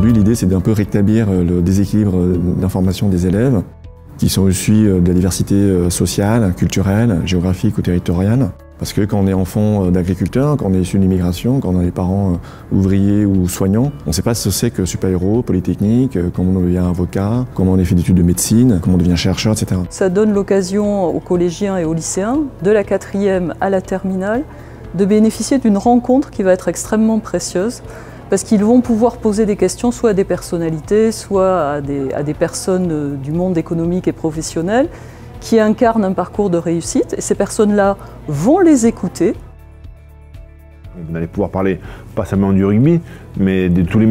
Aujourd'hui, l'idée, c'est d'un peu rétablir le déséquilibre d'information des élèves qui sont issus de la diversité sociale, culturelle, géographique ou territoriale. Parce que quand on est enfant d'agriculteurs, quand on est issu de l'immigration, quand on a des parents ouvriers ou soignants, on ne sait pas ce que c'est que super-héros, polytechnique, comment on devient avocat, comment on fait des études de médecine, comment on devient chercheur, etc. Ça donne l'occasion aux collégiens et aux lycéens, de la 4e à la terminale, de bénéficier d'une rencontre qui va être extrêmement précieuse, parce qu'ils vont pouvoir poser des questions soit à des personnalités, soit à des personnes du monde économique et professionnel, qui incarnent un parcours de réussite, et ces personnes-là vont les écouter. Vous allez pouvoir parler pas seulement du rugby, mais de tous les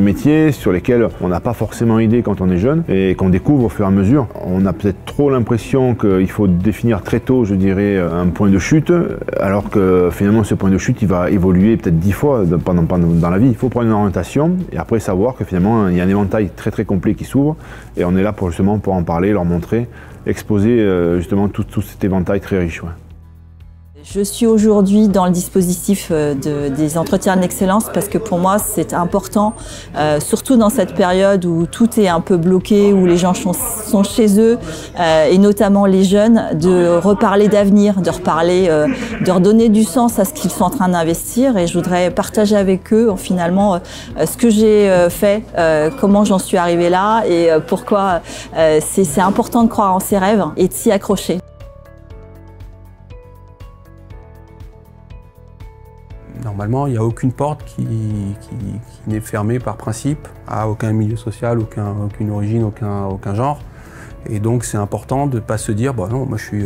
métiers sur lesquels on n'a pas forcément idée quand on est jeune et qu'on découvre au fur et à mesure. On a peut-être trop l'impression qu'il faut définir très tôt, je dirais, un point de chute, alors que finalement ce point de chute il va évoluer peut-être 10 fois dans la vie. Il faut prendre une orientation et après savoir que finalement il y a un éventail très très complet qui s'ouvre et on est là justement pour en parler, leur montrer, exposer justement tout cet éventail très riche. Ouais. Je suis aujourd'hui dans le dispositif des entretiens d'excellence parce que pour moi c'est important, surtout dans cette période où tout est un peu bloqué, où les gens sont chez eux et notamment les jeunes, de reparler d'avenir, de redonner du sens à ce qu'ils sont en train d'investir, et je voudrais partager avec eux finalement ce que j'ai fait, comment j'en suis arrivée là et pourquoi c'est important de croire en ses rêves et de s'y accrocher. Normalement, il n'y a aucune porte qui n'est fermée par principe à aucun milieu social, aucune origine, aucun genre. Et donc c'est important de ne pas se dire, bon non, moi je suis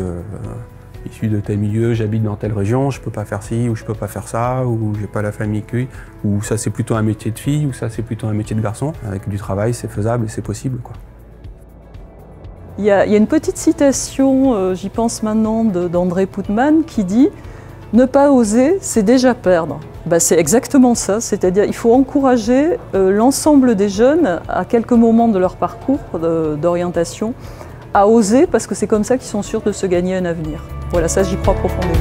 issu de tel milieu, j'habite dans telle région, je ne peux pas faire ci, ou je ne peux pas faire ça, ou j'ai pas la famille qui, ou ça c'est plutôt un métier de fille, ou ça c'est plutôt un métier de garçon. Avec du travail, c'est faisable et c'est possible, quoi. Il y a une petite citation, j'y pense maintenant, d'André Poutman qui dit « Ne pas oser, c'est déjà perdre ». C'est exactement ça, c'est-à-dire il faut encourager l'ensemble des jeunes à quelques moments de leur parcours d'orientation à oser, parce que c'est comme ça qu'ils sont sûrs de se gagner un avenir. Voilà, ça j'y crois profondément.